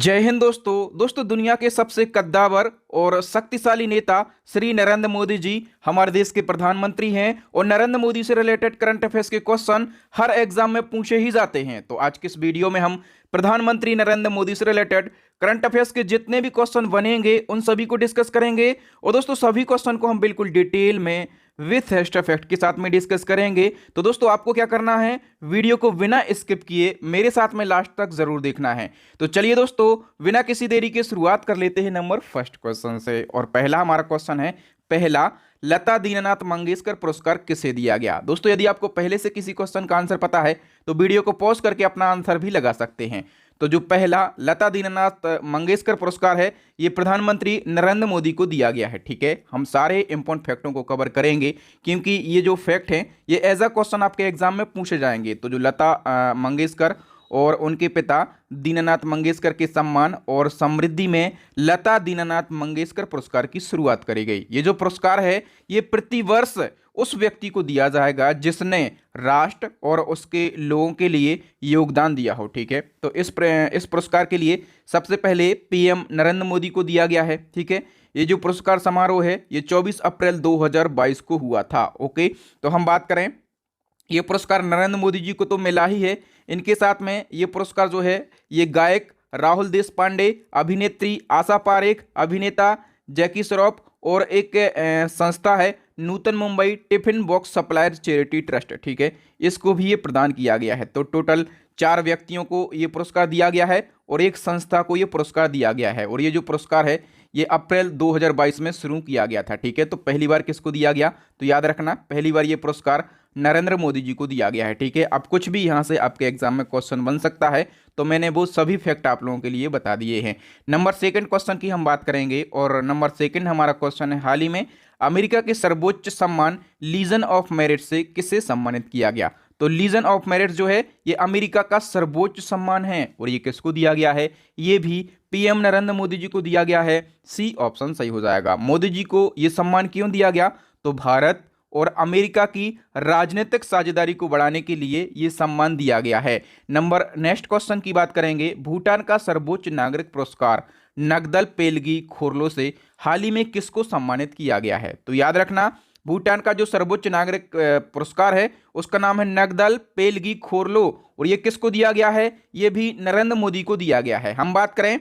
जय हिंद दोस्तों दुनिया के सबसे कद्दावर और शक्तिशाली नेता श्री नरेंद्र मोदी जी हमारे देश के प्रधानमंत्री हैं और नरेंद्र मोदी से रिलेटेड करंट अफेयर्स के क्वेश्चन हर एग्जाम में पूछे ही जाते हैं। तो आज की इस वीडियो में हम प्रधानमंत्री नरेंद्र मोदी से रिलेटेड करंट अफेयर्स के जितने भी क्वेश्चन बनेंगे उन सभी को डिस्कस करेंगे और दोस्तों सभी क्वेश्चन को हम बिल्कुल डिटेल में विथ एक्स्ट्रा फैक्ट के साथ में डिस्कस करेंगे। तो दोस्तों आपको क्या करना है, वीडियो को बिना स्किप किए मेरे साथ में लास्ट तक जरूर देखना है। तो चलिए दोस्तों बिना किसी देरी के शुरुआत कर लेते हैं नंबर फर्स्ट क्वेश्चन से। और पहला हमारा क्वेश्चन है, पहला लता दीननाथ मंगेशकर पुरस्कार किसे दिया गया। दोस्तों यदि आपको पहले से किसी क्वेश्चन का आंसर पता है तो वीडियो को पॉज करके अपना आंसर भी लगा सकते हैं। तो जो पहला लता दीननाथ मंगेशकर पुरस्कार है ये प्रधानमंत्री नरेंद्र मोदी को दिया गया है। ठीक है, हम सारे इंपॉर्टेंट फैक्टों को कवर करेंगे क्योंकि ये जो फैक्ट हैं ये एज अ क्वेश्चन आपके एग्जाम में पूछे जाएंगे। तो जो लता मंगेशकर और उनके पिता दीननाथ मंगेशकर के सम्मान और समृद्धि में लता दीननाथ मंगेशकर पुरस्कार की शुरुआत करी गई। ये जो पुरस्कार है ये प्रतिवर्ष उस व्यक्ति को दिया जाएगा जिसने राष्ट्र और उसके लोगों के लिए योगदान दिया हो। ठीक है, तो इस पुरस्कार के लिए सबसे पहले पीएम नरेंद्र मोदी को दिया गया है। ठीक है, ये जो पुरस्कार समारोह है ये 24 अप्रैल 2022 को हुआ था। ओके, तो हम बात करें ये पुरस्कार नरेंद्र मोदी जी को तो मिला ही है, इनके साथ में ये पुरस्कार जो है ये गायक राहुल देशपांडे, अभिनेत्री आशा पारेख, अभिनेता जैकी श्रॉफ और एक संस्था है Nutan Mumbai tiffin box supplier charity trust. ठीक है, इसको भी ये प्रदान किया गया है। तो टोटल 4 व्यक्तियों को ये पुरस्कार दिया गया है और एक संस्था को ये पुरस्कार दिया गया है। और ये जो पुरस्कार है ये अप्रैल 2022 में शुरू किया गया था। ठीक है, तो पहली बार किसको दिया गया, तो याद रखना पहली बार ये पुरस्कार नरेंद्र मोदी जी को दिया गया है। ठीक है, अब कुछ भी यहाँ से आपके एग्जाम में क्वेश्चन बन सकता है तो मैंने वो सभी फैक्ट आप लोगों के लिए बता दिए हैं। नंबर सेकंड क्वेश्चन की हम बात करेंगे और नंबर सेकंड हमारा क्वेश्चन है, हाल ही में अमेरिका के सर्वोच्च सम्मान लीजन ऑफ मेरिट से किसे सम्मानित किया गया। तो लीजन ऑफ मेरिट जो है ये अमेरिका का सर्वोच्च सम्मान है और ये किसको दिया गया है, ये भी पीएम नरेंद्र मोदी जी को दिया गया है। सी ऑप्शन सही हो जाएगा। मोदी जी को ये सम्मान क्यों दिया गया, तो भारत और अमेरिका की राजनीतिक साझेदारी को बढ़ाने के लिए यह सम्मान दिया गया है। नेक्स्ट क्वेश्चन की बात करेंगे, भूटान का सर्वोच्च नागरिक पुरस्कार नगदल पेलगी खोरलो से हाल ही में किसको सम्मानित किया गया है। तो याद रखना भूटान का जो सर्वोच्च नागरिक पुरस्कार है उसका नाम है नगदल पेलगी खोरलो और ये किसको दिया गया है, ये भी नरेंद्र मोदी को दिया गया है। हम बात करें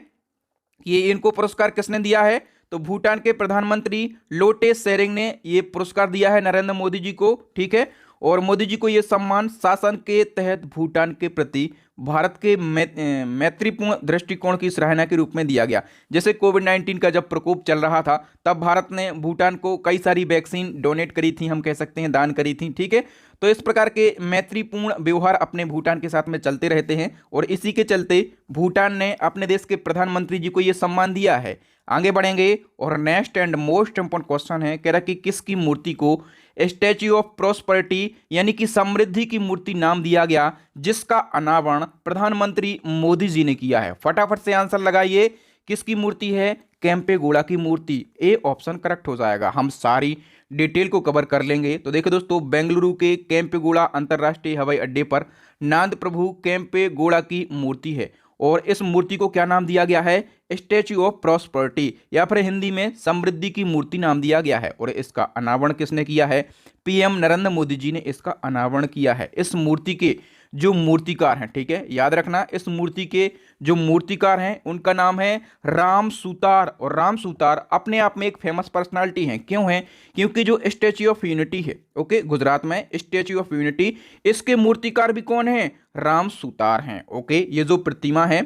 ये इनको पुरस्कार किसने दिया है, तो भूटान के प्रधानमंत्री लोटे शेरिंग ने ये पुरस्कार दिया है नरेंद्र मोदी जी को। ठीक है, और मोदी जी को ये सम्मान शासन के तहत भूटान के प्रति भारत के मैत्रीपूर्ण दृष्टिकोण की सराहना के रूप में दिया गया। जैसे कोविड-19 का जब प्रकोप चल रहा था तब भारत ने भूटान को कई सारी वैक्सीन डोनेट करी थी, हम कह सकते हैं दान करी थी। ठीक है, तो इस प्रकार के मैत्रीपूर्ण व्यवहार अपने भूटान के साथ में चलते रहते हैं और इसी के चलते भूटान ने अपने देश के प्रधानमंत्री जी को ये सम्मान दिया है। आगे बढ़ेंगे और next and most important question है, कह रहा कि किसकी मूर्ति को स्टैच्यू ऑफ प्रॉस्पेरिटी यानी कि समृद्धि की मूर्ति नाम दिया गया जिसका अनावरण प्रधानमंत्री मोदी जी ने किया है। फटाफट से आंसर लगाइए, किसकी मूर्ति है, केम्पेगौड़ा की मूर्ति। ए ऑप्शन करेक्ट हो जाएगा। हम सारी डिटेल को कवर कर लेंगे। तो देखो दोस्तों बेंगलुरु के केम्पेगौड़ा अंतर्राष्ट्रीय हवाई अड्डे पर नाद प्रभु केम्पेगौड़ा की मूर्ति है और इस मूर्ति को क्या नाम दिया गया है, स्टैच्यू ऑफ प्रॉस्पेरिटी या फिर हिंदी में समृद्धि की मूर्ति नाम दिया गया है। और इसका अनावरण किसने किया है, पीएम नरेंद्र मोदी जी ने इसका अनावरण किया है। इस मूर्ति के जो मूर्तिकार हैं, ठीक है याद रखना, इस मूर्ति के जो मूर्तिकार हैं उनका नाम है राम सूतार। और राम सूतार अपने आप में एक फेमस पर्सनालिटी हैं। क्यों है, क्योंकि जो स्टैच्यू ऑफ यूनिटी है, ओके, गुजरात में स्टैच्यू ऑफ यूनिटी, इसके मूर्तिकार भी कौन है, राम सूतार हैं। ओके, ये जो प्रतिमा है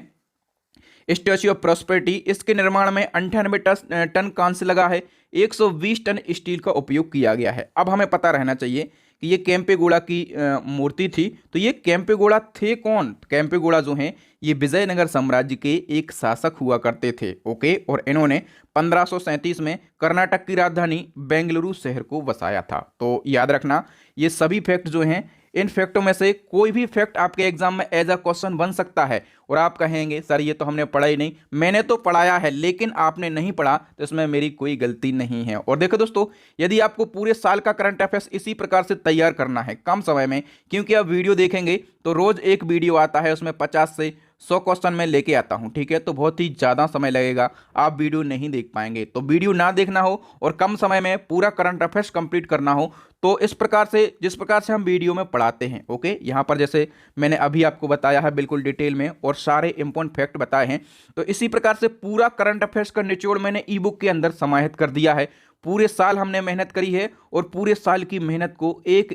स्टैच्यू ऑफ प्रॉस्पेरिटी, इसके निर्माण में 98 टन कांस्य लगा है, 120 टन स्टील का उपयोग किया गया है। अब हमें पता रहना चाहिए कि ये केम्पेगौड़ा की मूर्ति थी। तो ये केम्पेगौड़ा थे कौन, केम्पेगौड़ा जो हैं ये विजयनगर साम्राज्य के एक शासक हुआ करते थे। ओके, और इन्होंने 1537 में कर्नाटक की राजधानी बेंगलुरु शहर को बसाया था। तो याद रखना ये सभी फैक्ट जो हैं, इन फैक्टों में से कोई भी फैक्ट आपके एग्जाम में एज अ क्वेश्चन बन सकता है और आप कहेंगे सर ये तो हमने पढ़ा ही नहीं। मैंने तो पढ़ाया है लेकिन आपने नहीं पढ़ा तो इसमें मेरी कोई गलती नहीं है। और देखो दोस्तों, यदि आपको पूरे साल का करंट अफेयर्स इसी प्रकार से तैयार करना है कम समय में, क्योंकि आप वीडियो देखेंगे तो रोज एक वीडियो आता है उसमें 50 से 100 क्वेश्चन मैं लेके आता हूं, ठीक है। तो बहुत ही ज़्यादा समय लगेगा, आप वीडियो नहीं देख पाएंगे। तो वीडियो ना देखना हो और कम समय में पूरा करंट अफेयर्स कंप्लीट करना हो तो इस प्रकार से, जिस प्रकार से हम वीडियो में पढ़ाते हैं, ओके, यहाँ पर जैसे मैंने अभी आपको बताया है बिल्कुल डिटेल में और सारे इंपॉर्टेंट फैक्ट बताए हैं, तो इसी प्रकार से पूरा करंट अफेयर्स का निचोड़ मैंने ई बुक के अंदर समाहित कर दिया है। पूरे साल हमने मेहनत करी है और पूरे साल की मेहनत को एक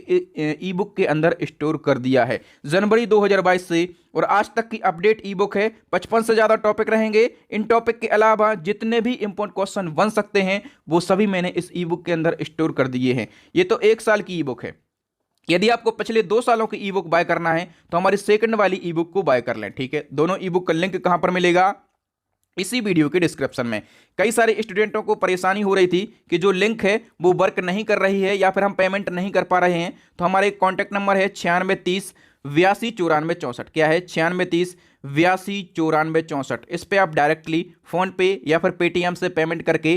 ई बुक के अंदर स्टोर कर दिया है। जनवरी 2022 से और आज तक की अपडेट ई बुक है। 55 से ज़्यादा टॉपिक रहेंगे। इन टॉपिक के अलावा जितने भी इंपॉर्टेंट क्वेश्चन बन सकते हैं वो सभी मैंने इस ई बुक के अंदर स्टोर कर दिए हैं। ये तो एक साल की ई बुक है। यदि आपको पिछले 2 सालों की ई बुक बाय करना है तो हमारी सेकंड वाली ई बुक को बाय कर लें, ठीक है। दोनों ई बुक का लिंक कहां पर मिलेगा? इसी वीडियो के डिस्क्रिप्शन में। कई सारे स्टूडेंटों को परेशानी हो रही थी कि जो लिंक है वो वर्क नहीं कर रही है या फिर हम पेमेंट नहीं कर पा रहे हैं, तो हमारे कॉन्टैक्ट नंबर है 9630 82 94 64। क्या है? 9630 82 94 64। इस पे आप डायरेक्टली फ़ोन पे या फिर पेटीएम से पेमेंट करके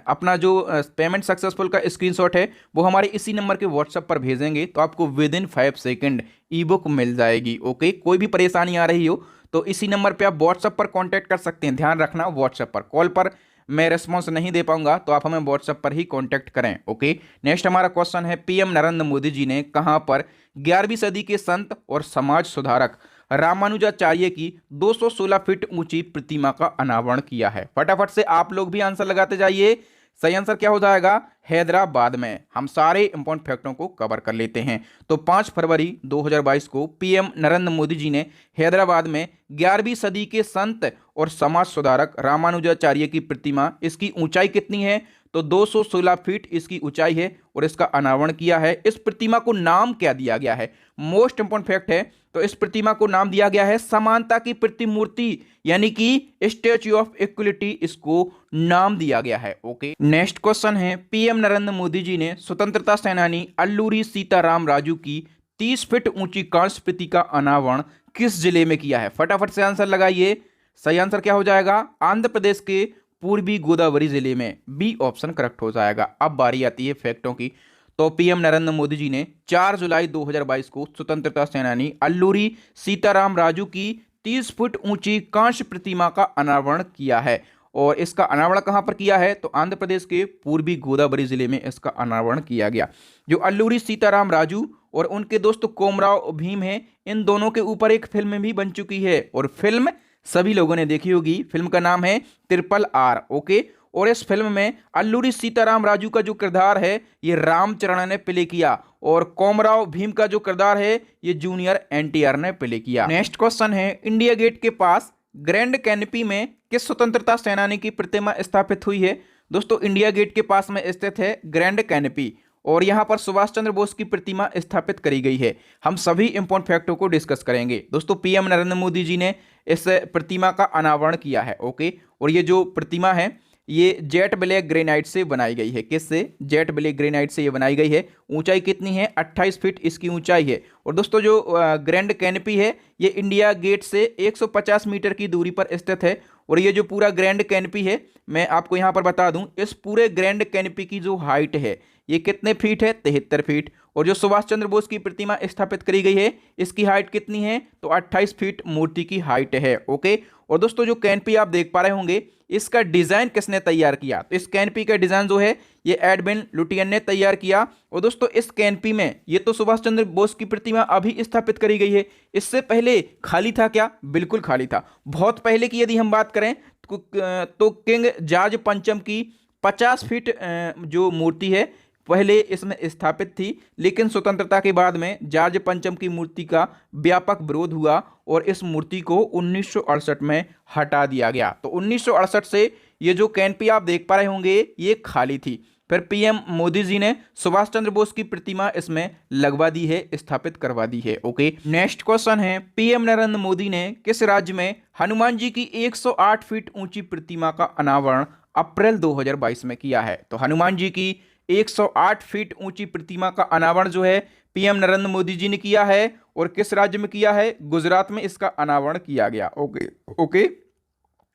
अपना जो पेमेंट सक्सेसफुल का स्क्रीनशॉट है वो हमारे इसी नंबर के व्हाट्सएप पर भेजेंगे तो आपको within 5 second ebook मिल जाएगी, ओके। कोई भी परेशानी आ रही हो तो इसी नंबर पे आप व्हाट्सएप पर कांटेक्ट कर सकते हैं। ध्यान रखना, व्हाट्सएप पर, कॉल पर मैं रिस्पॉन्स नहीं दे पाऊंगा तो आप हमें व्हाट्सएप पर ही कांटेक्ट करें, ओके। नेक्स्ट हमारा क्वेश्चन है, पीएम नरेंद्र मोदी जी ने कहां पर 11वीं सदी के संत और समाज सुधारक रामानुजाचार्य की 216 फीट ऊंची प्रतिमा का अनावरण किया है? फटाफट से आप लोग भी आंसर लगाते जाइए। सही आंसर क्या हो जाएगा? हैदराबाद में। हम सारे इंपॉर्टेंट फैक्टों को कवर कर लेते हैं। तो 5 फरवरी 2022 को पीएम नरेंद्र मोदी जी ने हैदराबाद में 11वीं सदी के संत और समाज सुधारक रामानुजाचार्य की प्रतिमा, इसकी ऊंचाई कितनी है? तो 216 फीट इसकी ऊंचाई है और इसका अनावरण किया है। इस प्रतिमा को नाम क्या दिया गया है? मोस्ट इंपॉर्टेंट फैक्ट है। तो इस प्रतिमा को नाम दिया गया है समानता की प्रतिमूर्ति, यानी कि स्टैच्यू ऑफ इक्वलिटी इसको नाम दिया गया है, ओके। नेक्स्ट क्वेश्चन है, पीएम नरेंद्र मोदी जी ने स्वतंत्रता सेनानी अल्लूरी सीताराम राजू की 30 फीट ऊंची कांस्य प्रतिमा का अनावरण किस जिले में किया है? फटाफट से आंसर लगाइए। सही आंसर क्या हो जाएगा? आंध्र प्रदेश के पूर्वी गोदावरी जिले में। बी ऑप्शन करेक्ट हो जाएगा। अब बारी आती है फैक्टों की। तो पीएम नरेंद्र मोदी जी ने 4 जुलाई 2022 को स्वतंत्रता सेनानी अल्लूरी सीताराम राजू की 30 फुट ऊंची कांस्य प्रतिमा का अनावरण किया है और इसका अनावरण कहां पर किया है? तो आंध्र प्रदेश के पूर्वी गोदावरी जिले में इसका अनावरण किया गया। जो अल्लूरी सीताराम राजू और उनके दोस्त कोमराव भीम हैं, इन दोनों के ऊपर एक फिल्म भी बन चुकी है और फिल्म सभी लोगों ने देखी होगी। फिल्म का नाम है RRR, ओके। और इस फिल्म में अल्लूरी सीताराम राजू का जो किरदार है ये रामचरण ने प्ले किया और कोमराव भीम का जो किरदार है ये जूनियर NTR ने प्ले किया। नेक्स्ट क्वेश्चन है, इंडिया गेट के पास ग्रैंड कैनपी में किस स्वतंत्रता सेनानी की प्रतिमा स्थापित हुई है? दोस्तों, इंडिया गेट के पास में स्थित है ग्रैंड कैनपी और यहां पर सुभाष चंद्र बोस की प्रतिमा स्थापित करी गई है। हम सभी इंपॉर्टेंट फैक्टों को डिस्कस करेंगे। दोस्तों, पीएम नरेंद्र मोदी जी ने इस प्रतिमा का अनावरण किया है, ओके। और ये जो प्रतिमा है ये जेट ब्लैक ग्रेनाइट से बनाई गई है। किससे? जेट ब्लैक ग्रेनाइट से ये बनाई गई है। ऊंचाई कितनी है? 28 फीट इसकी ऊंचाई है। और दोस्तों, जो ग्रैंड कैनपी है ये इंडिया गेट से 150 मीटर की दूरी पर स्थित है। और ये जो पूरा ग्रैंड कैनपी है, मैं आपको यहाँ पर बता दूं, इस पूरे ग्रैंड कैनपी की जो हाइट है ये कितने फीट है? 73 फीट। और जो सुभाष चंद्र बोस की प्रतिमा स्थापित करी गई है इसकी हाइट कितनी है? तो 28 फीट मूर्ति की हाइट है, ओके। और दोस्तों, जो कैनपी आप देख पा रहे होंगे इसका डिजाइन किसने तैयार किया? तो इस कैनपी का डिजाइन जो है ये एडविन लुटियन ने तैयार किया। और दोस्तों, इस कैनपी में ये तो सुभाष चंद्र बोस की प्रतिमा अभी स्थापित करी गई है, इससे पहले खाली था क्या? बिल्कुल खाली था। बहुत पहले की यदि हम बात करें तो किंग जॉर्ज पंचम की 50 फीट जो मूर्ति है पहले इसमें स्थापित थी, लेकिन स्वतंत्रता के बाद में जॉर्ज पंचम की मूर्ति का व्यापक विरोध हुआ और इस मूर्ति को 1968 में हटा दिया गया। तो 1968 से ये जो कैनपी आप देख पा रहे होंगे ये खाली थी। फिर पीएम मोदी जी ने सुभाष चंद्र बोस की प्रतिमा इसमें लगवा दी है, स्थापित करवा दी है, ओके। नेक्स्ट क्वेश्चन है, पीएम नरेंद्र मोदी ने किस राज्य में हनुमान जी की 108 फीट ऊंची प्रतिमा का अनावरण अप्रैल 2022 में किया है? तो हनुमान जी की 108 फीट ऊंची प्रतिमा का अनावरण जो है पीएम नरेंद्र मोदी जी ने किया है और किस राज्य में किया है? गुजरात में इसका अनावरण किया गया, ओके।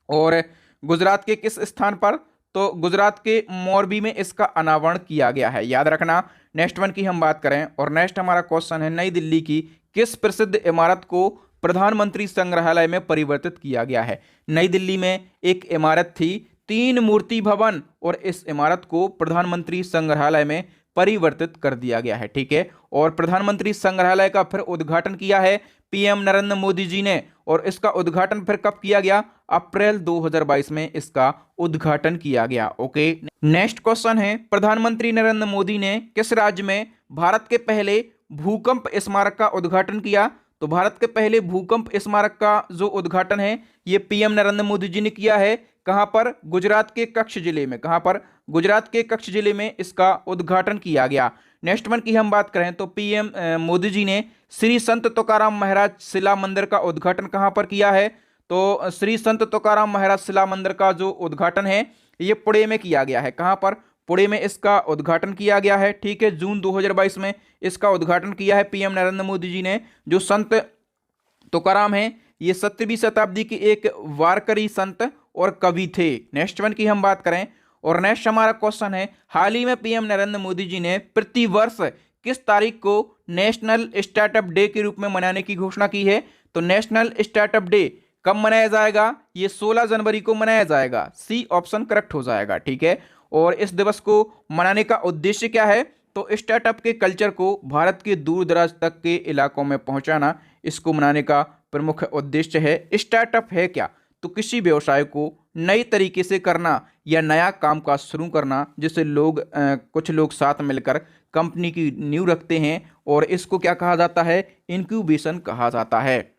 और गुजरात के किस स्थान पर? तो गुजरात के मोरबी में इसका अनावरण किया गया है, याद रखना। नेक्स्ट वन की हम बात करें और नेक्स्ट हमारा क्वेश्चन है, नई दिल्ली की किस प्रसिद्ध इमारत को प्रधानमंत्री संग्रहालय में परिवर्तित किया गया है। नई दिल्ली में एक इमारत थी 3 मूर्ति भवन, और इस इमारत को प्रधानमंत्री संग्रहालय में परिवर्तित कर दिया गया है। ठीक है, और प्रधानमंत्री संग्रहालय का फिर उद्घाटन किया है पीएम नरेंद्र मोदी जी ने, और इसका उद्घाटन फिर कब किया गया? अप्रैल 2022 में इसका उद्घाटन किया गया। ओके, नेक्स्ट क्वेश्चन है, प्रधानमंत्री नरेंद्र मोदी ने किस राज्य में भारत के पहले भूकंप स्मारक का उद्घाटन किया? तो भारत के पहले भूकंप स्मारक का जो उद्घाटन है ये पीएम नरेंद्र मोदी जी ने किया है। कहां पर? गुजरात के कच्छ जिले में। कहां पर? गुजरात के कच्छ जिले में इसका उद्घाटन किया गया। नेक्स्ट वन की हम बात करें तो पीएम मोदी जी ने श्री संत तुकाराम महाराज शिला मंदिर का उद्घाटन कहां पर किया है? तो श्री संत तुकाराम महाराज शिला मंदिर का जो उद्घाटन है ये पुणे में किया गया है। कहां पर? पुणे में इसका उद्घाटन किया गया है। ठीक है, जून 2022 में इसका उद्घाटन किया है पीएम नरेंद्र मोदी जी ने। जो संत तुकाराम है ये 17वीं शताब्दी के एक वारकरी संत और कवि थे। नेक्स्ट वन की हम बात करें, और नेक्स्ट हमारा क्वेश्चन है, हाल ही में पीएम नरेंद्र मोदी जी ने प्रति वर्ष किस तारीख को नेशनल स्टार्टअप डे के रूप में मनाने की घोषणा की है? तो नेशनल स्टार्टअप डे कब मनाया जाएगा? ये 16 जनवरी को मनाया जाएगा। सी ऑप्शन करेक्ट हो जाएगा। ठीक है, और इस दिवस को मनाने का उद्देश्य क्या है? तो स्टार्टअप के कल्चर को भारत के दूर दराज तक के इलाकों में पहुंचाना, इसको मनाने का प्रमुख उद्देश्य है। स्टार्टअप है क्या? तो किसी व्यवसाय को नई तरीके से करना या नया काम काज शुरू करना, जिससे कुछ लोग साथ मिलकर कंपनी की नींव रखते हैं, और इसको क्या कहा जाता है? इंक्यूबेशन कहा जाता है।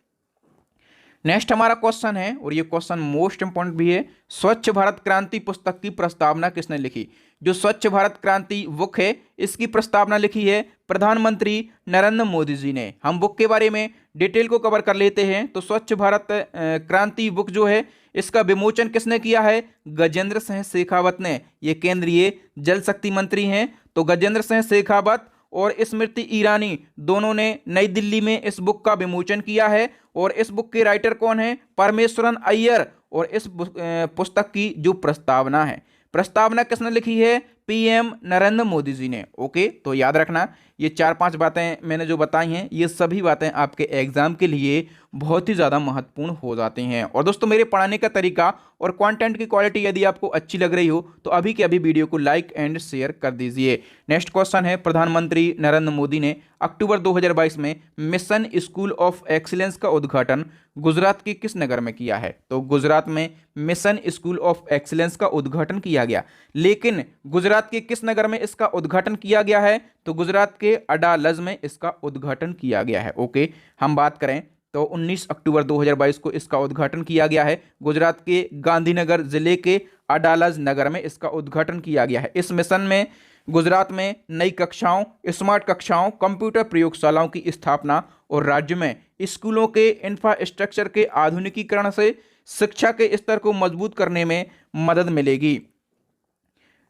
नेक्स्ट हमारा क्वेश्चन है, और ये क्वेश्चन मोस्ट इंपॉर्टेंट भी है, स्वच्छ भारत क्रांति पुस्तक की प्रस्तावना किसने लिखी? जो स्वच्छ भारत क्रांति बुक है इसकी प्रस्तावना लिखी है प्रधानमंत्री नरेंद्र मोदी जी ने। हम बुक के बारे में डिटेल को कवर कर लेते हैं। तो स्वच्छ भारत क्रांति बुक जो है इसका विमोचन किसने किया है? गजेंद्र सिंह शेखावत ने। ये केंद्रीय जल शक्ति मंत्री हैं। तो गजेंद्र सिंह शेखावत और स्मृति ईरानी दोनों ने नई दिल्ली में इस बुक का विमोचन किया है। और इस बुक के राइटर कौन है? परमेश्वरन अय्यर। और इस पुस्तक की जो प्रस्तावना है, प्रस्तावना किसने लिखी है? पीएम नरेंद्र मोदी जी ने। ओके, तो याद रखना ये 4-5 बातें मैंने जो बताई हैं ये सभी बातें आपके एग्जाम के लिए बहुत ही ज़्यादा महत्वपूर्ण हो जाती हैं। और दोस्तों, मेरे पढ़ाने का तरीका और कंटेंट की क्वालिटी यदि आपको अच्छी लग रही हो तो अभी के अभी वीडियो को लाइक एंड शेयर कर दीजिए। नेक्स्ट क्वेश्चन है, प्रधानमंत्री नरेंद्र मोदी ने अक्टूबर 2022 में मिशन स्कूल ऑफ एक्सीलेंस का उद्घाटन गुजरात के किस नगर में किया है? तो गुजरात में मिशन स्कूल ऑफ एक्सीलेंस का उद्घाटन किया गया। लेकिन गुजरात के किस नगर में इसका उद्घाटन किया गया है? तो गुजरात के अडालज में इसका उद्घाटन किया गया है। ओके, हम बात करें तो 19 अक्टूबर 2022 को इसका उद्घाटन किया गया है। गुजरात के गांधीनगर जिले के अडालज नगर में इसका उद्घाटन किया गया है। इस मिशन में गुजरात में नई कक्षाओं, स्मार्ट कक्षाओं, कंप्यूटर प्रयोगशालाओं की स्थापना और राज्य में स्कूलों के इंफ्रास्ट्रक्चर के आधुनिकीकरण से शिक्षा के स्तर को मजबूत करने में मदद मिलेगी।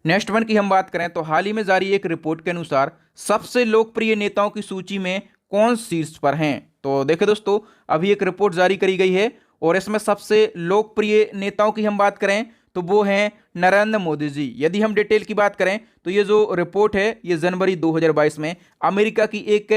नेक्स्ट वन की हम बात करें तो हाल ही में जारी एक रिपोर्ट के अनुसार सबसे लोकप्रिय नेताओं की सूची में कौन शीर्ष पर हैं? तो देखिए दोस्तों, अभी एक रिपोर्ट जारी करी गई है और इसमें सबसे लोकप्रिय नेताओं की हम बात करें तो वो हैं नरेंद्र मोदी जी। यदि हम डिटेल की बात करें तो ये जो रिपोर्ट है ये जनवरी 2022 में अमेरिका की एक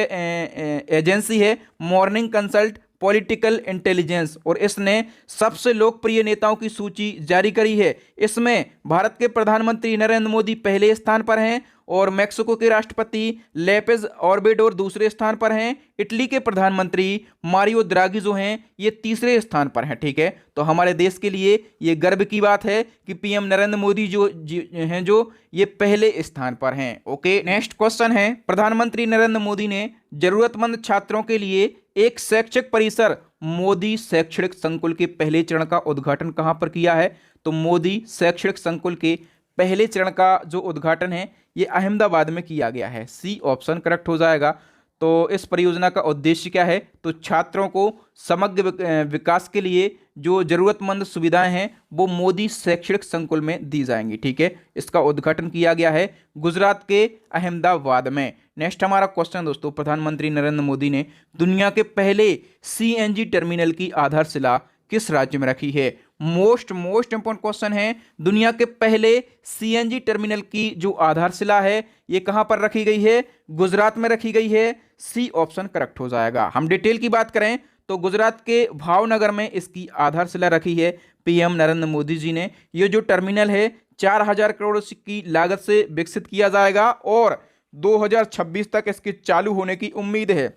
एजेंसी है मॉर्निंग कंसल्ट पॉलिटिकल इंटेलिजेंस, और इसने सबसे लोकप्रिय नेताओं की सूची जारी करी है। इसमें भारत के प्रधानमंत्री नरेंद्र मोदी पहले स्थान पर हैं और मैक्सिको के राष्ट्रपति लेपेज ऑब्रेडोर दूसरे स्थान पर हैं। इटली के प्रधानमंत्री मारियो द्रागी जो हैं ये तीसरे स्थान पर हैं। ठीक है, तो हमारे देश के लिए ये गर्व की बात है कि पीएम नरेंद्र मोदी जो ये पहले स्थान पर हैं। ओके, नेक्स्ट क्वेश्चन है, प्रधानमंत्री नरेंद्र मोदी ने जरूरतमंद छात्रों के लिए एक शैक्षिक परिसर मोदी शैक्षणिक संकुल के पहले चरण का उद्घाटन कहां पर किया है? तो मोदी शैक्षणिक संकुल के पहले चरण का जो उद्घाटन है ये अहमदाबाद में किया गया है। सी ऑप्शन करेक्ट हो जाएगा। तो इस परियोजना का उद्देश्य क्या है? तो छात्रों को समग्र विकास के लिए जो जरूरतमंद सुविधाएं हैं वो मोदी शैक्षणिक संकुल में दी जाएंगी। ठीक है, इसका उद्घाटन किया गया है गुजरात के अहमदाबाद में। नेक्स्ट हमारा क्वेश्चन दोस्तों, प्रधानमंत्री नरेंद्र मोदी ने दुनिया के पहले सीएनजी टर्मिनल की आधारशिला किस राज्य में रखी है? मोस्ट इंपॉर्टेंट क्वेश्चन है। दुनिया के पहले सीएनजी टर्मिनल की जो आधारशिला है ये कहां पर रखी गई है? गुजरात में रखी गई है। सी ऑप्शन करेक्ट हो जाएगा। हम डिटेल की बात करें तो गुजरात के भावनगर में इसकी आधारशिला रखी है पीएम नरेंद्र मोदी जी ने। ये जो टर्मिनल है 4,000 करोड़ की लागत से विकसित किया जाएगा और 2026 तक इसके चालू होने की उम्मीद है।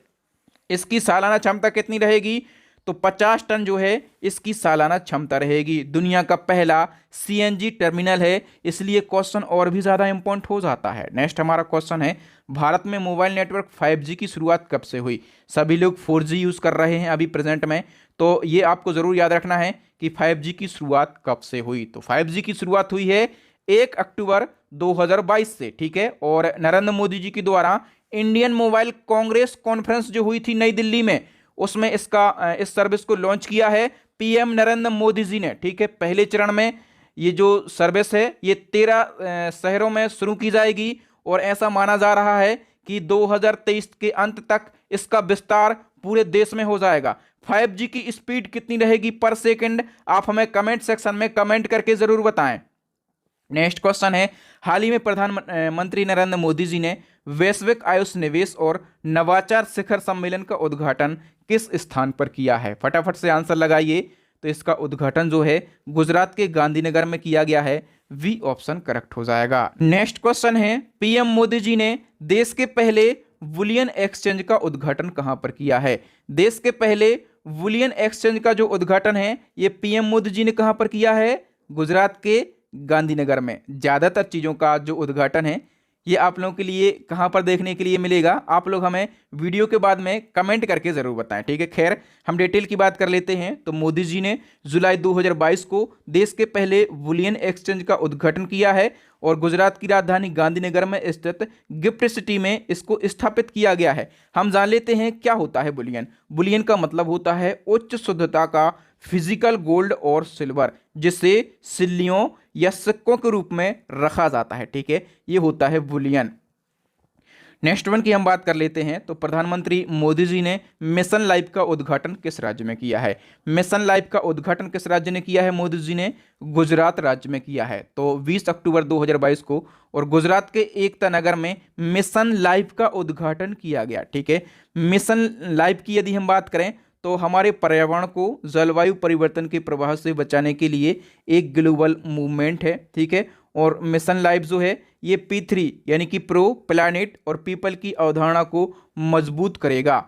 इसकी सालाना क्षमता कितनी रहेगी? तो 50 टन जो है इसकी सालाना क्षमता रहेगी। दुनिया का पहला सीएनजी टर्मिनल है, इसलिए क्वेश्चन और भी ज़्यादा इंपॉर्टेंट हो जाता है। नेक्स्ट हमारा क्वेश्चन है, भारत में मोबाइल नेटवर्क 5G की शुरुआत कब से हुई? सभी लोग 4G यूज़ कर रहे हैं अभी प्रेजेंट में, तो ये आपको ज़रूर याद रखना है कि 5G की शुरुआत कब से हुई। तो 5G की शुरुआत हुई है 1 अक्टूबर 2022 से, ठीक है। और नरेंद्र मोदी जी के द्वारा इंडियन मोबाइल कांग्रेस कॉन्फ्रेंस जो हुई थी नई दिल्ली में, उसमें इस सर्विस को लॉन्च किया है पीएम नरेंद्र मोदी जी ने, ठीक है। पहले चरण में ये जो सर्विस है ये 13 शहरों में शुरू की जाएगी और ऐसा माना जा रहा है कि 2023 के अंत तक इसका विस्तार पूरे देश में हो जाएगा। 5G की स्पीड कितनी रहेगी पर सेकंड? आप हमें कमेंट सेक्शन में कमेंट करके जरूर बताएं। नेक्स्ट क्वेश्चन है, हाल ही में प्रधानमंत्री नरेंद्र मोदी जी ने वैश्विक आयुष निवेश और नवाचार शिखर सम्मेलन का उद्घाटन किस स्थान पर किया है? फटाफट से आंसर लगाइए। तो इसका उद्घाटन जो है गुजरात के गांधीनगर में किया गया है। वी ऑप्शन करेक्ट हो जाएगा। नेक्स्ट क्वेश्चन है, पीएम मोदी जी ने देश के पहले बुलियन एक्सचेंज का उद्घाटन कहां पर किया है? देश के पहले बुलियन एक्सचेंज का जो उद्घाटन है ये पीएम मोदी जी ने कहां पर किया है? गुजरात के गांधीनगर में। ज्यादातर चीजों का जो उद्घाटन है ये आप लोगों के लिए कहां पर देखने के लिए मिलेगा, आप लोग हमें वीडियो के बाद में कमेंट करके जरूर बताएं, ठीक है। खैर हम डिटेल की बात कर लेते हैं। तो मोदी जी ने जुलाई 2022 को देश के पहले बुलियन एक्सचेंज का उद्घाटन किया है और गुजरात की राजधानी गांधीनगर में स्थित गिफ्ट सिटी में इसको स्थापित किया गया है। हम जान लेते हैं क्या होता है बुलियन। बुलियन का मतलब होता है उच्च शुद्धता का फिजिकल गोल्ड और सिल्वर, जिसे सिल्लियों या सिक्कों के रूप में रखा जाता है, ठीक है। ये होता है बुलियन। नेक्स्ट वन की हम बात कर लेते हैं। तो प्रधानमंत्री मोदी जी ने मिशन लाइफ का उद्घाटन किस राज्य में किया है? मिशन लाइफ का उद्घाटन किस राज्य ने किया है? मोदी जी ने गुजरात राज्य में किया है। तो 20 अक्टूबर 2022 को और गुजरात के एकता नगर में मिशन लाइफ का उद्घाटन किया गया, ठीक है। मिशन लाइफ की यदि हम बात करें तो हमारे पर्यावरण को जलवायु परिवर्तन के प्रभाव से बचाने के लिए एक ग्लोबल मूवमेंट है, ठीक है। और मिशन लाइफ जो है ये P3 यानी कि प्रो, प्लैनेट और पीपल की अवधारणा को मजबूत करेगा।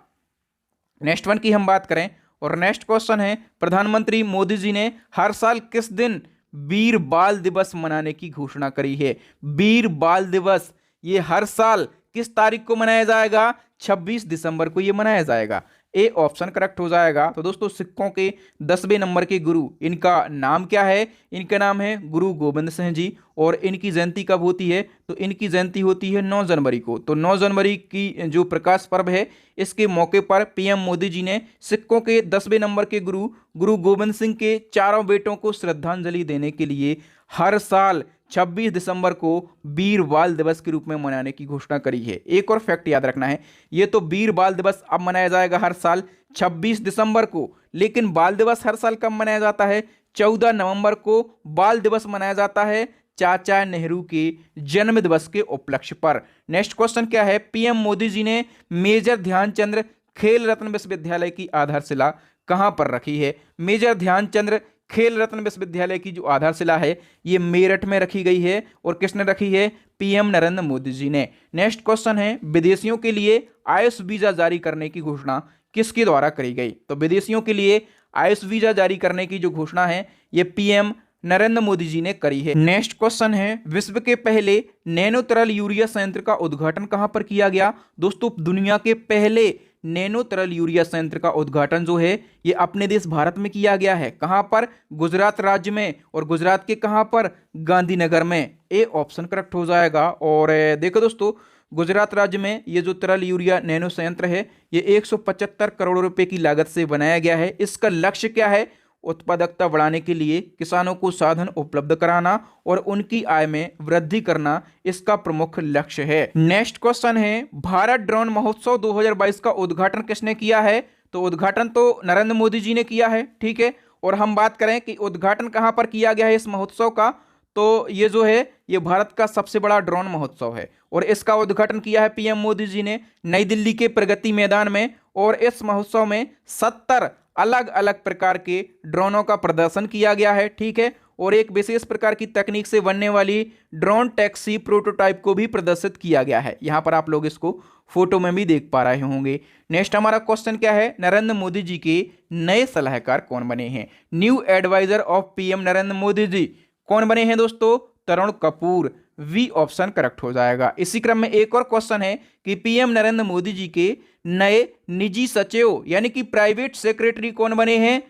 नेक्स्ट वन की हम बात करें और नेक्स्ट क्वेश्चन है, प्रधानमंत्री मोदी जी ने हर साल किस दिन वीर बाल दिवस मनाने की घोषणा करी है? वीर बाल दिवस ये हर साल किस तारीख को मनाया जाएगा? 26 दिसंबर को ये मनाया जाएगा। ए ऑप्शन करेक्ट हो जाएगा। तो दोस्तों सिखों के 10वें नंबर के गुरु, इनका नाम क्या है? इनका नाम है गुरु गोबिंद सिंह जी। और इनकी जयंती कब होती है? तो इनकी जयंती होती है 9 जनवरी को। तो 9 जनवरी की जो प्रकाश पर्व है इसके मौके पर पीएम मोदी जी ने सिखों के 10वें नंबर के गुरु गुरु गोबिंद सिंह के चारों बेटों को श्रद्धांजलि देने के लिए हर साल 26 दिसंबर को वीर बाल दिवस के रूप में मनाने की घोषणा करी है। एक और फैक्ट याद रखना है, ये तो वीर बाल दिवस अब मनाया जाएगा हर साल 26 दिसंबर को, लेकिन बाल दिवस हर साल कब मनाया जाता है? 14 नवंबर को बाल दिवस मनाया जाता है चाचा नेहरू के जन्म दिवस के उपलक्ष्य पर। नेक्स्ट क्वेश्चन क्या है? पीएम मोदी जी ने मेजर ध्यानचंद खेल रत्न विश्वविद्यालय की आधारशिला कहां पर रखी है? मेजर ध्यानचंद खेल रत्न विश्वविद्यालय की जो आधारशिला है ये मेरठ में रखी गई है। और किसने रखी है? पीएम नरेंद्र मोदी जी ने। नेक्स्ट क्वेश्चन है, विदेशियों के लिए आयुष वीजा जारी करने की घोषणा किसके द्वारा करी गई? तो विदेशियों के लिए आयुष वीजा जारी करने की जो घोषणा है ये पीएम नरेंद्र मोदी जी ने करी है। नेक्स्ट क्वेश्चन है, विश्व के पहले नैनो तरल यूरिया संयंत्र का उद्घाटन कहां पर किया गया? दोस्तों दुनिया के पहले नैनो तरल यूरिया संयंत्र का उद्घाटन जो है ये अपने देश भारत में किया गया है। कहां पर? गुजरात राज्य में। और गुजरात के कहां पर? गांधीनगर में। ए ऑप्शन करेक्ट हो जाएगा। और देखो दोस्तों गुजरात राज्य में ये जो तरल यूरिया नैनो संयंत्र है ये 175 करोड़ रुपए की लागत से बनाया गया है। इसका लक्ष्य क्या है? उत्पादकता बढ़ाने के लिए किसानों को साधन उपलब्ध कराना और उनकी आय में वृद्धि करना इसका प्रमुख लक्ष्य है। नेक्स्ट क्वेश्चन है, भारत ड्रोन महोत्सव 2022 का उद्घाटन किसने किया है? तो उद्घाटन तो नरेंद्र मोदी जी ने किया है, ठीक है। और हम बात करें कि उद्घाटन कहां पर किया गया है इस महोत्सव का, तो ये जो है ये भारत का सबसे बड़ा ड्रोन महोत्सव है और इसका उद्घाटन किया है पीएम मोदी जी ने नई दिल्ली के प्रगति मैदान में। और इस महोत्सव में 70 अलग अलग प्रकार के ड्रोनों का प्रदर्शन किया गया है, ठीक है। और एक विशेष प्रकार की तकनीक से बनने वाली ड्रोन टैक्सी प्रोटोटाइप को भी प्रदर्शित किया गया है। यहां पर आप लोग इसको फोटो में भी देख पा रहे होंगे। नेक्स्ट हमारा क्वेश्चन क्या है, नरेंद्र मोदी जी के नए सलाहकार कौन बने हैं? New adviser of PM Narendra Modi ji कौन बने हैं दोस्तों? Tarun Kapoor. B option correct हो जाएगा। इसी क्रम में एक और क्वेश्चन है कि पीएम नरेंद्र मोदी जी के नए निजी सचिव यानी कि प्राइवेट सेक्रेटरी कौन बने हैं?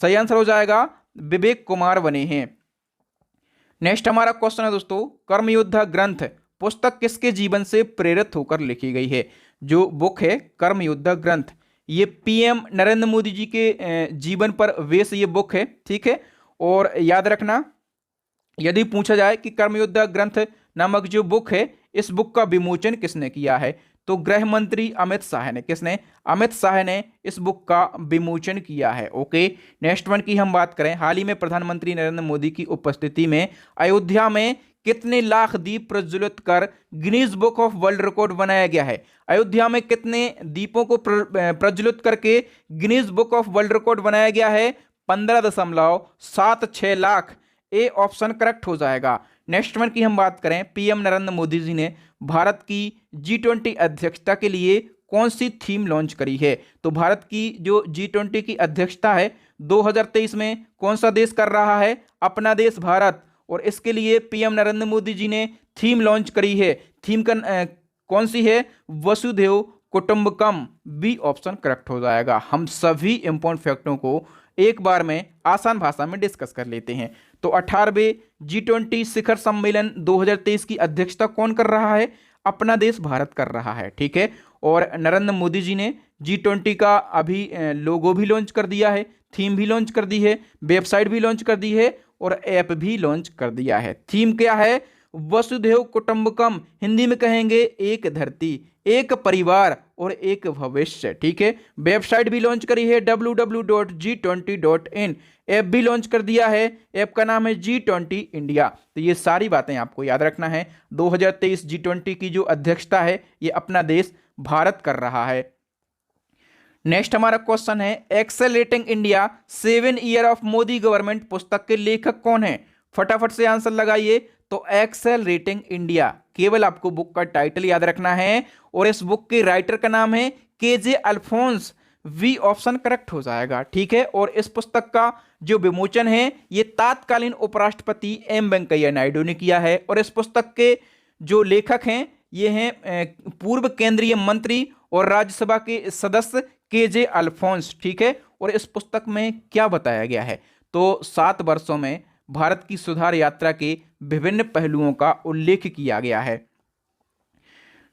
सही आंसर हो जाएगा विवेक कुमार बने हैं। नेक्स्ट हमारा क्वेश्चन है दोस्तों, कर्मयोद्धा ग्रंथ पुस्तक किसके जीवन से प्रेरित होकर लिखी गई है? जो बुक है कर्मयोद्धा ग्रंथ, ये पीएम नरेंद्र मोदी जी के जीवन पर बेस ये बुक है, ठीक है। और याद रखना, यदि पूछा जाए कि कर्मयोद्धा ग्रंथ नामक जो बुक है, इस बुक का विमोचन किसने किया है, तो गृह मंत्री अमित शाह ने। किसने? अमित शाह ने इस बुक का विमोचन किया है। ओके, नेक्स्ट वन की हम बात करें, हाल ही में प्रधानमंत्री नरेंद्र मोदी की उपस्थिति में अयोध्या में कितने लाख दीप प्रज्वलित कर Guinness book of world record बनाया गया है? अयोध्या में कितने दीपों को प्रज्वलित करके Guinness book of world record बनाया गया है? 15.76 लाख। ए ऑप्शन करेक्ट हो जाएगा। नेक्स्ट वन की हम बात करें, पीएम नरेंद्र मोदी जी ने भारत की G20 अध्यक्षता के लिए कौन सी थीम लॉन्च करी है? तो भारत की जो G20 की अध्यक्षता है 2023 में कौन सा देश कर रहा है? अपना देश भारत। और इसके लिए पीएम नरेंद्र मोदी जी ने थीम लॉन्च करी है। थीम कौन सी है? वसुधैव कुटुंबकम। बी ऑप्शन करेक्ट हो जाएगा। हम सभी इंपॉर्टेंट फैक्टों को एक बार में आसान भाषा में डिस्कस कर लेते हैं। तो 18वें G20 शिखर सम्मेलन 2023 की अध्यक्षता कौन कर रहा है? अपना देश भारत कर रहा है, ठीक है। और नरेंद्र मोदी जी ने G20 का अभी लोगो भी लॉन्च कर दिया है, थीम भी लॉन्च कर दी है, वेबसाइट भी लॉन्च कर दी है और ऐप भी लॉन्च कर दिया है। थीम क्या है? वसुधैव कुटुंबकम। हिंदी में कहेंगे एक धरती, एक परिवार और एक भविष्य, ठीक है। वेबसाइट भी लॉन्च करी है www.g20.in। ऐप भी लॉन्च कर दिया है, ऐप का नाम है G20 इंडिया। तो ये सारी बातें आपको याद रखना है। 2023 G20 की जो अध्यक्षता है ये अपना देश भारत कर रहा है। नेक्स्ट हमारा क्वेश्चन है, accelerating India 7 year of Modi government पुस्तक के लेखक कौन है? फटाफट से आंसर लगाइए। तो एक्सेलरेटिंग इंडिया, केवल आपको बुक का टाइटल याद रखना है और इस बुक के राइटर का नाम है KJ अल्फोंस। वी ऑप्शन करेक्ट हो जाएगा, ठीक है। और इस पुस्तक का जो विमोचन है ये तत्कालीन उपराष्ट्रपति एम वेंकैया नायडू ने किया है। और इस पुस्तक के जो लेखक हैं ये हैं पूर्व केंद्रीय मंत्री और राज्यसभा के सदस्य KJ अल्फोंस, ठीक है। और इस पुस्तक में क्या बताया गया है? तो 7 वर्षों में भारत की सुधार यात्रा के विभिन्न पहलुओं का उल्लेख किया गया है।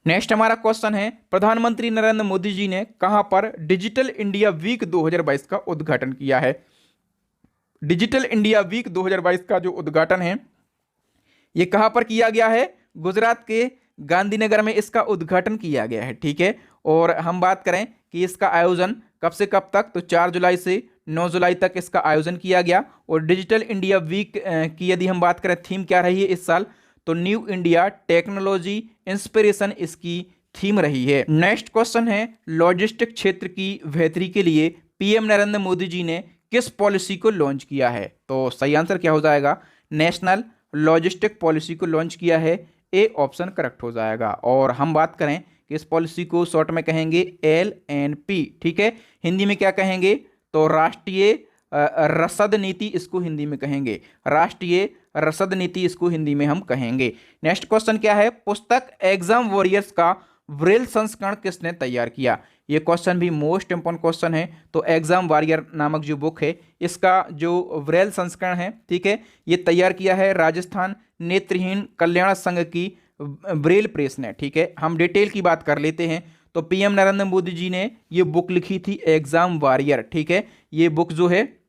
नेक्स्ट हमारा क्वेश्चन है, प्रधानमंत्री नरेंद्र मोदी जी ने कहां पर डिजिटल इंडिया वीक 2022 का उद्घाटन किया है? डिजिटल इंडिया वीक 2022 का जो उद्घाटन है ये कहां पर किया गया है? गुजरात के गांधीनगर में इसका उद्घाटन किया गया है, ठीक है। और हम बात करें कि इसका आयोजन कब से कब तक, तो 4 जुलाई से 9 जुलाई तक इसका आयोजन किया गया। और डिजिटल इंडिया वीक की यदि हम बात करें थीम क्या रही है इस साल, तो न्यू इंडिया टेक्नोलॉजी इंस्पिरेशन इसकी थीम रही है। नेक्स्ट क्वेश्चन है, लॉजिस्टिक क्षेत्र की बेहतरी के लिए पीएम नरेंद्र मोदी जी ने किस पॉलिसी को लॉन्च किया है? तो सही आंसर क्या हो जाएगा? नेशनल लॉजिस्टिक पॉलिसी को लॉन्च किया है। ए ऑप्शन करेक्ट हो जाएगा। और हम बात करें कि इस पॉलिसी को शॉर्ट में कहेंगे LNP, ठीक है। हिंदी में क्या कहेंगे? तो राष्ट्रीय रसद नीति इसको हिंदी में कहेंगे, राष्ट्रीय रसद नीति इसको हिंदी में हम कहेंगे। नेक्स्ट क्वेश्चन क्या है, पुस्तक एग्जाम वॉरियर्स का ब्रेल संस्करण किसने तैयार किया? ये क्वेश्चन भी मोस्ट इंपोर्टेंट क्वेश्चन है। तो एग्जाम वॉरियर नामक जो बुक है इसका जो ब्रेल संस्करण है, ठीक है, ये तैयार किया है राजस्थान नेत्रहीन कल्याण संघ की ब्रेल प्रेस ने, ठीक है। हम डिटेल की बात कर लेते हैं। तो पीएम नरेंद्र मोदी जी ने ये बुक लिखी थी एग्जाम वॉरियर, ठीक है। ये बुक जो है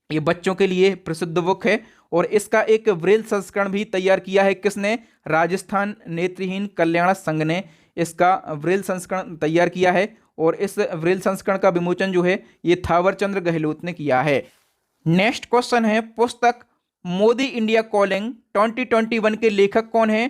ये बच्चों के लिए प्रसिद्ध बुक है और इसका एक ब्रेल संस्करण भी तैयार किया है किसने? राजस्थान नेत्रहीन कल्याण संघ ने इसका ब्रेल संस्करण तैयार किया है। और इस ब्रेल संस्करण का विमोचन जो है ये थावर चंद गहलोत ने किया है। नेक्स्ट क्वेश्चन है, पुस्तक मोदी इंडिया कॉलिंग 2021 के लेखक कौन है?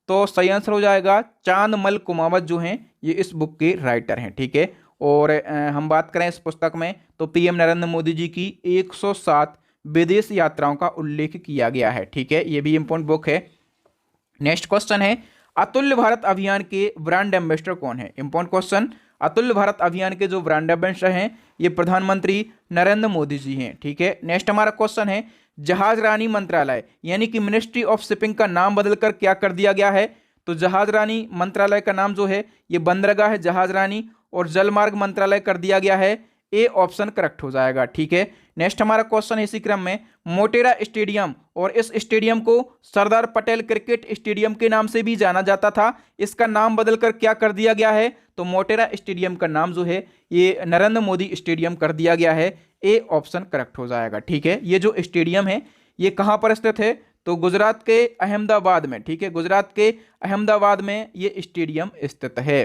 तो सही आंसर हो जाएगा चांदमल कुमावत जो हैं ये इस बुक के राइटर हैं, ठीक है। और हम बात करें इस पुस्तक में तो पीएम नरेंद्र मोदी जी की 107 विदेश यात्राओं का उल्लेख किया गया है, ठीक है। ये भी इंपॉर्टेंट बुक है। नेक्स्ट क्वेश्चन है अतुल्य भारत अभियान के ब्रांड एम्बेसडर कौन है? Important question. अतुल्य भारत अभियान के जो ब्रांड एम्बेसडर हैं ये प्रधानमंत्री नरेंद्र मोदी जी हैं, ठीक है। नेक्स्ट हमारा क्वेश्चन है जहाजरानी मंत्रालय यानी कि मिनिस्ट्री ऑफ शिपिंग का नाम बदलकर क्या कर दिया गया है? तो जहाजरानी मंत्रालय का नाम जो है ये बंदरगाह है जहाजरानी और जलमार्ग मंत्रालय कर दिया गया है। ए ऑप्शन करेक्ट हो जाएगा, ठीक है। नेक्स्ट हमारा क्वेश्चन है इसी क्रम में मोटेरा स्टेडियम और इस स्टेडियम को सरदार पटेल क्रिकेट स्टेडियम के नाम से भी जाना जाता था, इसका नाम बदलकर क्या कर दिया गया है? तो मोटेरा स्टेडियम का नाम जो है ये नरेंद्र मोदी स्टेडियम कर दिया गया है। ए ऑप्शन करेक्ट हो जाएगा, ठीक है। ये जो स्टेडियम है ये कहां पर स्थित है? तो गुजरात के अहमदाबाद में, ठीक है। गुजरात के अहमदाबाद में ये स्टेडियम स्थित है।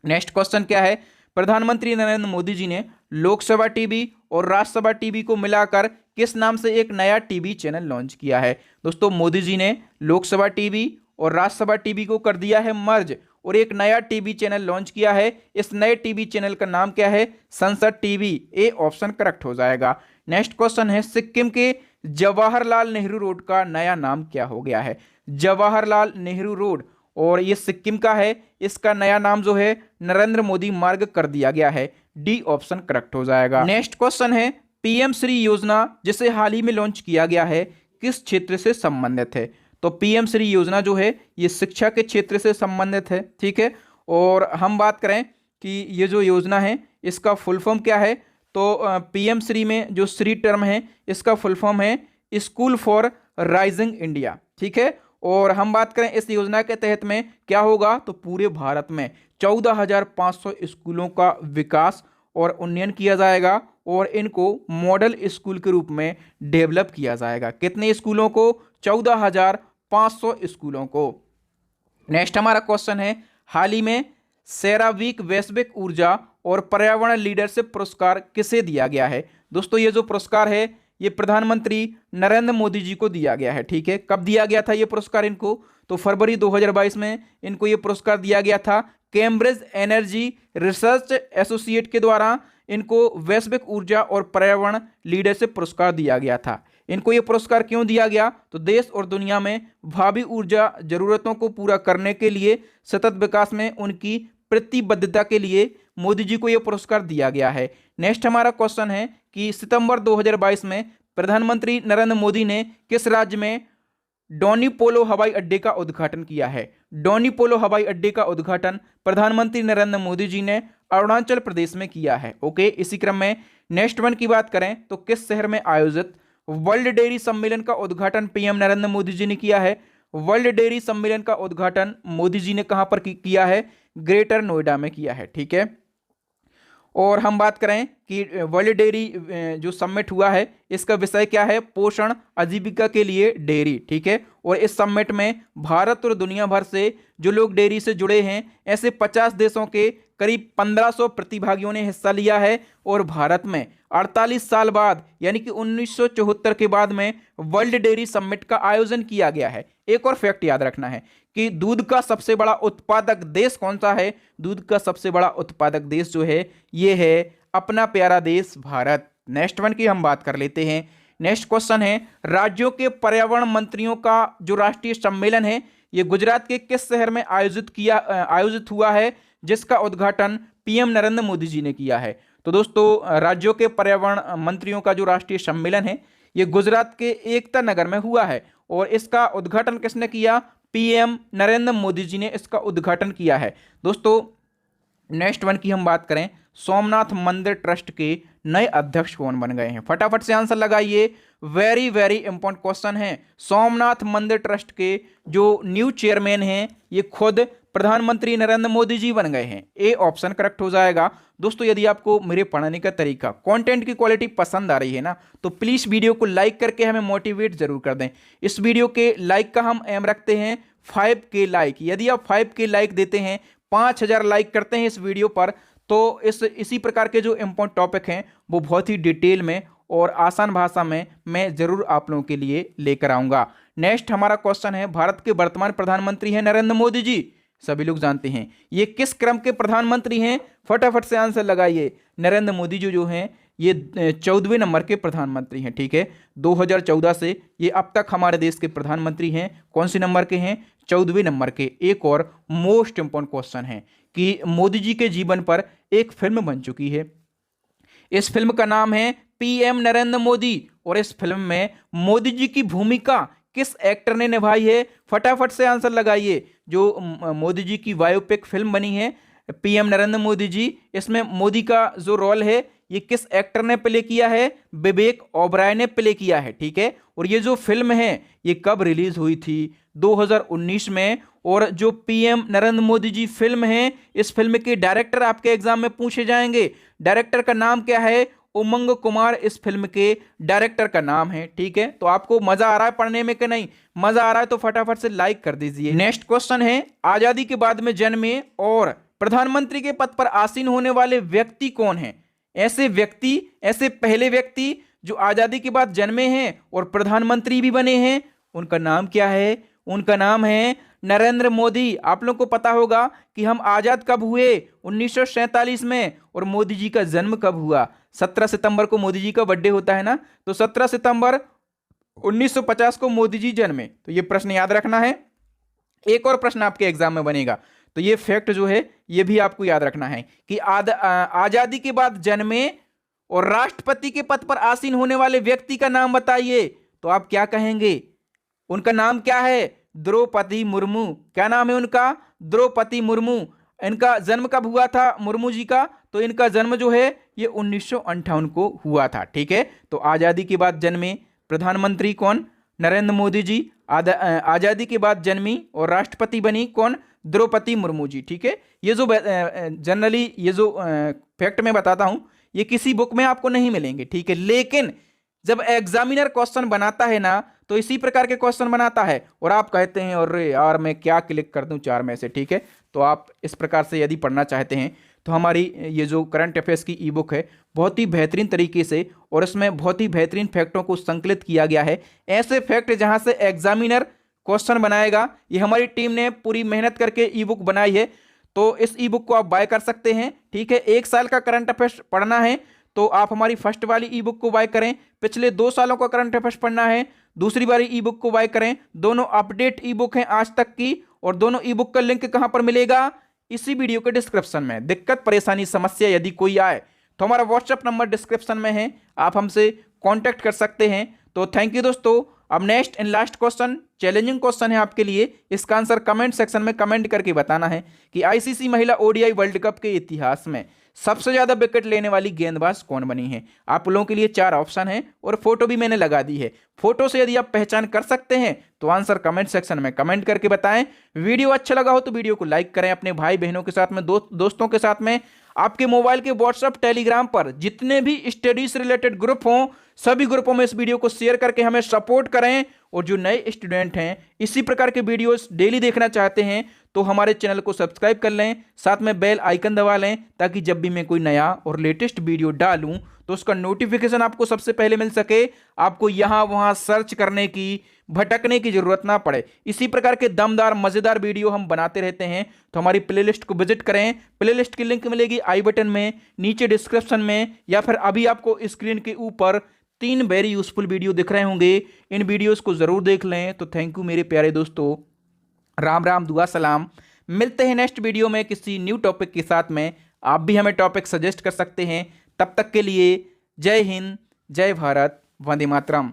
नेक्स्ट क्वेश्चन क्या है? प्रधानमंत्री नरेंद्र मोदी जी ने लोकसभा टीवी और राज्यसभा टीवी को मिलाकर किस नाम से एक नया टीवी चैनल लॉन्च किया है? दोस्तों मोदी जी ने लोकसभा टीवी और राज्यसभा टीवी को कर दिया है मर्ज और एक नया टीवी चैनल लॉन्च किया है। इस नए टीवी चैनल का नाम क्या है? संसद टीवी। ए ऑप्शन करेक्ट हो जाएगा। नेक्स्ट क्वेश्चन है सिक्किम के जवाहरलाल नेहरू रोड का नया नाम क्या हो गया है? जवाहरलाल नेहरू रोड और ये सिक्किम का है, इसका नया नाम जो है नरेंद्र मोदी मार्ग कर दिया गया है। डी ऑप्शन करेक्ट हो जाएगा। नेक्स्ट क्वेश्चन है पीएम श्री योजना जिसे हाल ही में लॉन्च किया गया है किस क्षेत्र से संबंधित है? तो पीएम श्री योजना जो है ये शिक्षा के क्षेत्र से संबंधित है, ठीक है। और हम बात करें कि ये जो योजना है इसका फुल फॉर्म क्या है? तो पीएम श्री में जो श्री टर्म है इसका फुल फॉर्म है स्कूल फॉर राइजिंग इंडिया, ठीक है। और हम बात करें इस योजना के तहत में क्या होगा? तो पूरे भारत में 14,500 स्कूलों का विकास और उन्नयन किया जाएगा और इनको मॉडल स्कूल के रूप में डेवलप किया जाएगा। कितने स्कूलों को? 14,500 स्कूलों को। नेक्स्ट हमारा क्वेश्चन है हाल ही में सेरावीक वैश्विक ऊर्जा और पर्यावरण लीडरशिप पुरस्कार किसे दिया गया है? दोस्तों ये जो पुरस्कार है ये प्रधानमंत्री नरेंद्र मोदी जी को दिया गया है, ठीक है। कब दिया गया था ये पुरस्कार इनको? तो फरवरी 2022 में इनको ये पुरस्कार दिया गया था। कैम्ब्रिज एनर्जी रिसर्च एसोसिएट के द्वारा इनको वैश्विक ऊर्जा और पर्यावरण लीडरशिप पुरस्कार दिया गया था। इनको ये पुरस्कार क्यों दिया गया? तो देश और दुनिया में भावी ऊर्जा जरूरतों को पूरा करने के लिए सतत विकास में उनकी प्रतिबद्धता के लिए मोदी जी को यह पुरस्कार दिया गया है। नेक्स्ट हमारा क्वेश्चन है कि सितंबर 2022 में प्रधानमंत्री नरेंद्र मोदी ने किस राज्य में डोनीपोलो हवाई अड्डे का उद्घाटन किया है? डोनीपोलो हवाई अड्डे का उद्घाटन प्रधानमंत्री नरेंद्र मोदी जी ने अरुणाचल प्रदेश में किया है। ओके, इसी क्रम में नेक्स्ट वन की बात करें तो किस शहर में आयोजित वर्ल्ड डेयरी सम्मेलन का उद्घाटन पीएम नरेंद्र मोदी जी ने किया है? वर्ल्ड डेयरी सम्मेलन का उद्घाटन मोदी जी ने कहां पर किया है? ग्रेटर नोएडा में किया है, ठीक है। और हम बात करें कि वर्ल्ड डेयरी जो समिट हुआ है इसका विषय क्या है? पोषण आजीविका के लिए डेयरी, ठीक है। और इस समिट में भारत और दुनिया भर से जो लोग डेयरी से जुड़े हैं ऐसे 50 देशों के करीब 1500 प्रतिभागियों ने हिस्सा लिया है। और भारत में 48 साल बाद यानी कि 1974 के बाद में वर्ल्ड डेयरी समिट का आयोजन किया गया है। एक और फैक्ट याद रखना है कि दूध का सबसे बड़ा उत्पादक देश कौन सा है? दूध का सबसे बड़ा उत्पादक देश जो है ये है अपना प्यारा देश भारत। नेक्स्ट वन की हम बात कर लेते हैं। नेक्स्ट क्वेश्चन है राज्यों के पर्यावरण मंत्रियों का जो राष्ट्रीय सम्मेलन है ये गुजरात के किस शहर में आयोजित हुआ है जिसका उद्घाटन पीएम नरेंद्र मोदी जी ने किया है? तो दोस्तों राज्यों के पर्यावरण मंत्रियों का जो राष्ट्रीय सम्मेलन है ये गुजरात के एकता नगर में हुआ है और इसका उद्घाटन किसने किया? पीएम नरेंद्र मोदी जी ने इसका उद्घाटन किया है। दोस्तों नेक्स्ट वन की हम बात करें सोमनाथ मंदिर ट्रस्ट के नए अध्यक्ष कौन बन गए हैं? फटाफट से आंसर लगाइए, वेरी वेरी इंपॉर्टेंट क्वेश्चन है। सोमनाथ मंदिर ट्रस्ट के जो न्यू चेयरमैन हैं ये खुद प्रधानमंत्री नरेंद्र मोदी जी बन गए हैं। ए ऑप्शन करेक्ट हो जाएगा। दोस्तों यदि आपको मेरे पढ़ाने का तरीका, कंटेंट की क्वालिटी पसंद आ रही है ना तो प्लीज वीडियो को लाइक करके हमें मोटिवेट जरूर कर दें। इस वीडियो के लाइक का हम एम रखते हैं 5K लाइक। यदि आप 5K लाइक देते हैं, 5000 लाइक करते हैं इस वीडियो पर, तो इसी प्रकार के जो इंपॉर्टेंट टॉपिक हैं वो बहुत ही डिटेल में और आसान भाषा में मैं जरूर आप लोगों के लिए लेकर आऊंगा। नेक्स्ट हमारा क्वेश्चन है, भारत के वर्तमान प्रधानमंत्री हैं नरेंद्र मोदी जी, सभी लोग जानते हैं। ये किस क्रम के प्रधानमंत्री हैं? फटाफट से आंसर लगाइए। नरेंद्र मोदी जी जो हैं ये 14वें नंबर के प्रधानमंत्री हैं, ठीक है। 2014 से ये अब तक हमारे देश के प्रधानमंत्री हैं। कौन से नंबर के हैं? 14वें नंबर के। एक और मोस्ट इंपॉर्टेंट क्वेश्चन है कि मोदी जी के जीवन पर एक फिल्म बन चुकी है। इस फिल्म का नाम है पीएम नरेंद्र मोदी, और इस फिल्म में मोदी जी की भूमिका किस एक्टर ने निभाई है? फटाफट से आंसर लगाइए। जो मोदी जी की बायोपिक फिल्म बनी है पीएम नरेंद्र मोदी जी, इसमें मोदी का जो रोल है ये किस एक्टर ने प्ले किया है? विवेक ओबराय ने प्ले किया है, ठीक है। और ये जो फिल्म है ये कब रिलीज हुई थी? 2019 में। और जो पीएम नरेंद्र मोदी जी फिल्म है, इस फिल्म के डायरेक्टर आपके एग्जाम में पूछे जाएंगे। डायरेक्टर का नाम क्या है? उमंग कुमार इस फिल्म के डायरेक्टर का नाम है, ठीक है। तो आपको मजा आ रहा है पढ़ने में कि नहीं? मजा आ रहा है तो फटाफट से लाइक कर दीजिए। नेक्स्ट क्वेश्चन है, आजादी के बाद में जन्मे और प्रधानमंत्री के पद पर आसीन होने वाले व्यक्ति कौन है? ऐसे व्यक्ति, ऐसे पहले व्यक्ति जो आजादी के बाद जन्मे हैं और प्रधानमंत्री भी बने हैं, उनका नाम क्या है? उनका नाम है नरेंद्र मोदी। आप लोग को पता होगा कि हम आजाद कब हुए? 1947 में। और मोदी जी का जन्म कब हुआ? 17 सितंबर को मोदी जी का बर्थडे होता है ना, तो 17 सितंबर 1950 को मोदी जी जन्मे। तो ये प्रश्न याद रखना है। एक और प्रश्न आपके एग्जाम में बनेगा, तो ये फैक्ट जो है ये भी आपको याद रखना है कि आजादी के बाद जन्मे और राष्ट्रपति के पद पर आसीन होने वाले व्यक्ति का नाम बताइए। तो आप क्या कहेंगे? उनका नाम क्या है? द्रौपदी मुर्मू। क्या नाम है उनका? द्रौपदी मुर्मू। इनका जन्म कब हुआ था मुर्मू जी का? तो इनका जन्म जो है ये 1958 को हुआ था, ठीक है। तो आजादी के बाद जन्मे प्रधानमंत्री कौन? नरेंद्र मोदी जी। आजादी के बाद जन्मी और राष्ट्रपति बनी कौन? द्रौपदी मुर्मू जी, ठीक है। ये जो जनरली ये जो फैक्ट मैं बताता हूं ये किसी बुक में आपको नहीं मिलेंगे, ठीक है। लेकिन जब एग्जामिनर क्वेश्चन बनाता है ना तो इसी प्रकार के क्वेश्चन बनाता है और आप कहते हैं अरे यार मैं क्या क्लिक कर दूं 4 में से, ठीक है। तो आप इस प्रकार से यदि पढ़ना चाहते हैं तो हमारी ये जो करंट अफेयर्स की ई बुक है बहुत ही बेहतरीन तरीके से और इसमें बहुत ही बेहतरीन फैक्टों को संकलित किया गया है। ऐसे फैक्ट जहां से एग्जामिनर क्वेश्चन बनाएगा, ये हमारी टीम ने पूरी मेहनत करके ई बुक बनाई है। तो इस ई बुक को आप बाय कर सकते हैं, ठीक है। 1 साल का करंट अफेयर्स पढ़ना है तो आप हमारी फर्स्ट वाली ई बुक को बाय करें। पिछले 2 सालों का करंट अफेयर्स पढ़ना है, दूसरी वाली ई बुक को बाय करें। दोनों अपडेट ई बुक हैं आज तक की, और दोनों ई बुक का लिंक कहां पर मिलेगा? इसी वीडियो के डिस्क्रिप्शन में। दिक्कत परेशानी समस्या यदि कोई आए तो हमारा व्हाट्सएप नंबर डिस्क्रिप्शन में है, आप हमसे कांटेक्ट कर सकते हैं। तो थैंक यू दोस्तों। अब next and last question, challenging question है आपके लिए। इसका आंसर कमेंट सेक्शन में कमेंट करके बताना है कि आईसीसी महिला ओडीआई वर्ल्ड कप के इतिहास में सबसे ज्यादा विकेट लेने वाली गेंदबाज कौन बनी है। आप लोगों के लिए 4 ऑप्शन है और फोटो भी मैंने लगा दी है। फोटो से यदि आप पहचान कर सकते हैं तो आंसर कमेंट सेक्शन में कमेंट करके बताएं। वीडियो अच्छा लगा हो तो वीडियो को लाइक करें, अपने भाई बहनों के साथ में, दोस्तों के साथ में। आपके मोबाइल के व्हाट्सएप टेलीग्राम पर जितने भी स्टडी से रिलेटेड ग्रुप हों सभी ग्रुपों में इस वीडियो को शेयर करके हमें सपोर्ट करें। और जो नए स्टूडेंट हैं इसी प्रकार के वीडियोस डेली देखना चाहते हैं तो हमारे चैनल को सब्सक्राइब कर लें, साथ में बेल आइकन दबा लें ताकि जब भी मैं कोई नया और लेटेस्ट वीडियो डालूं तो उसका नोटिफिकेशन आपको सबसे पहले मिल सके। आपको यहां वहां सर्च करने की, भटकने की जरूरत ना पड़े। इसी प्रकार के दमदार मजेदार वीडियो हम बनाते रहते हैं, तो हमारी प्लेलिस्ट को विजिट करें। प्लेलिस्ट की लिंक मिलेगी आई बटन में, नीचे डिस्क्रिप्शन में, या फिर अभी आपको स्क्रीन के ऊपर 3 वेरी यूजफुल वीडियो दिख रहे होंगे। इन वीडियोस को जरूर देख लें। तो थैंक यू मेरे प्यारे दोस्तों। राम राम, दुआ सलाम। मिलते हैं नेक्स्ट वीडियो में किसी न्यू टॉपिक के साथ में। आप भी हमें टॉपिक सजेस्ट कर सकते हैं। तब तक के लिए जय हिंद, जय भारत, वंदे मातरम।